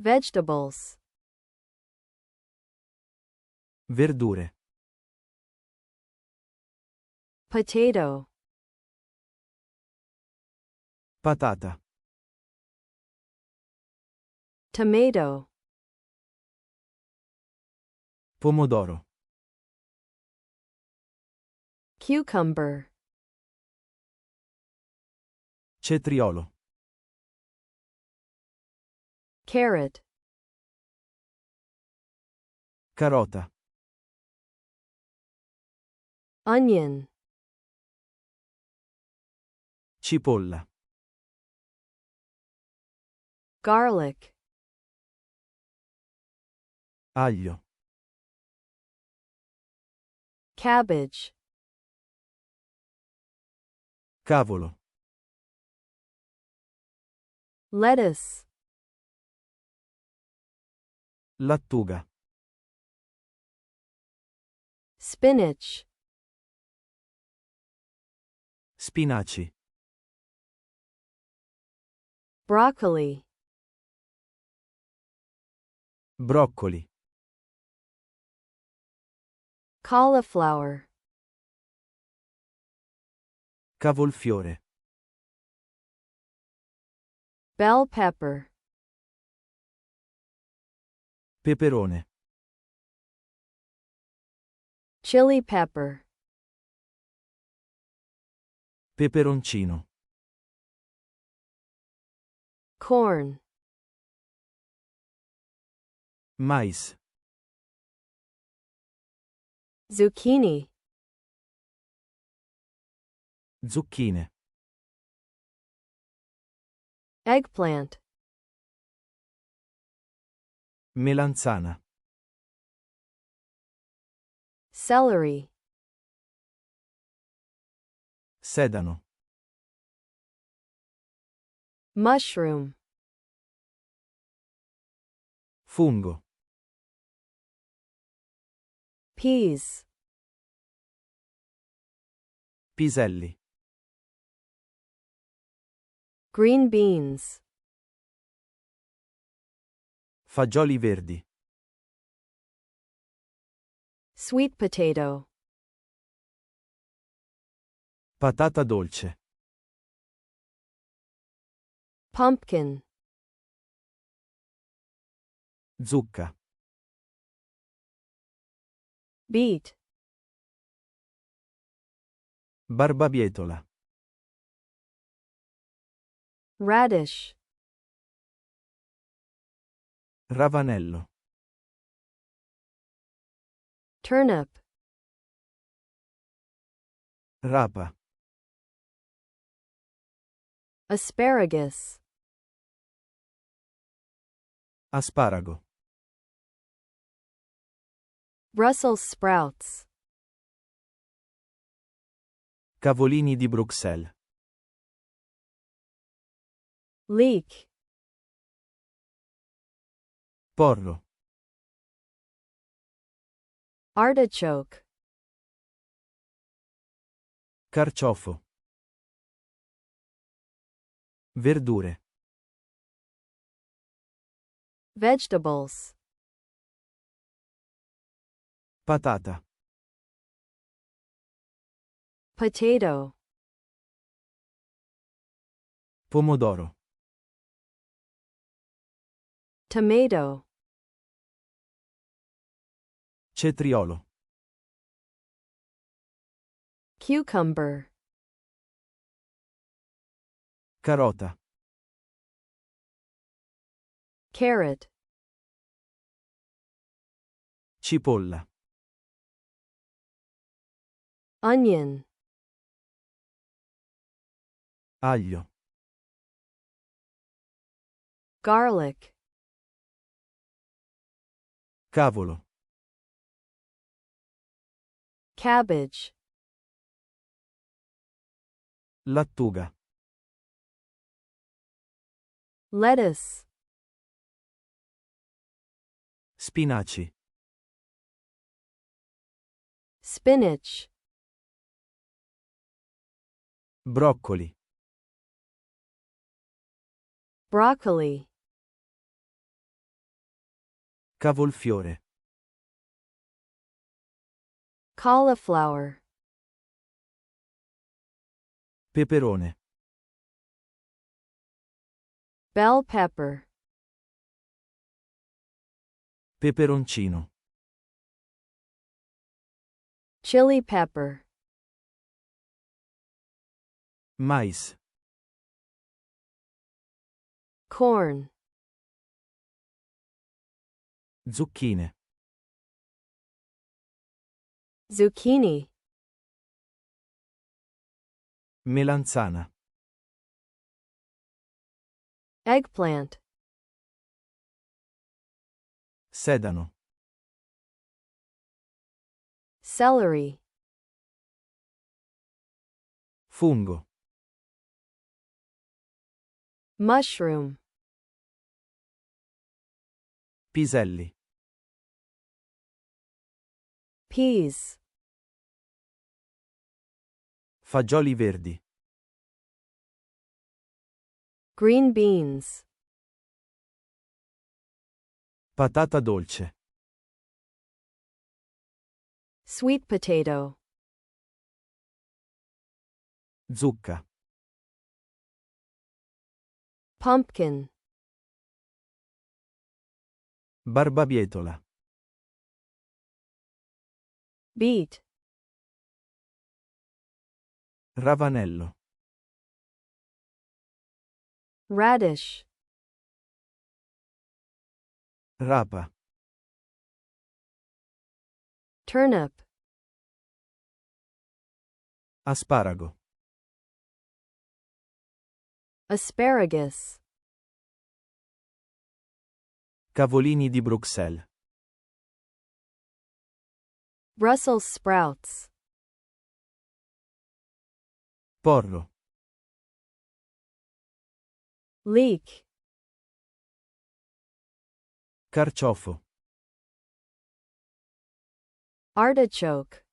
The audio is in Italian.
Vegetables. Verdure. Potato. Patata. Tomato. Pomodoro. Cucumber. Cetriolo. Carrot. Carota. Onion. Cipolla. Garlic. Aglio. Cabbage. Cavolo. Lettuce. Lattuga. Spinach. Spinaci. Broccoli. Broccoli. Cauliflower. Cavolfiore. Bell pepper. Peperone. Chili pepper. Peperoncino. Corn. Mais. Zucchini. Zucchine. Eggplant. Melanzana. Celery. Sedano. Mushroom. Fungo. Peas. Piselli. Green beans. Fagioli verdi. Sweet potato. Patata dolce. Pumpkin. Zucca. Beet. Barbabietola. Radish. Ravanello. Turnip. Rapa. Asparagus. Asparago. Brussels sprouts. Cavolini di Bruxelles. Leek. Porro. Artichoke. Carciofo. Verdure. Vegetables. Patata. Potato. Pomodoro. Tomato. Cetriolo. Cucumber. Carota. Carrot. Cipolla. Onion. Aglio. Garlic. Cavolo. Cabbage. Lattuga. Lettuce. Spinaci. Spinach. Broccoli. Broccoli. Cavolfiore. cauliflower, Peperone. bell pepper, Peperoncino. chili pepper, Mais. corn, Zucchine. zucchini, Melanzana. eggplant, Sedano. celery, Fungo. mushroom, Piselli. peas, Fagioli verdi. green beans, Patata dolce. sweet potato, Zucca. pumpkin, Barbabietola. beet, Ravanello. radish, Rapa. turnip, Asparago. asparagus, Cavolini di Bruxelles. Brussels sprouts, Porro. leek, Carciofo. artichoke,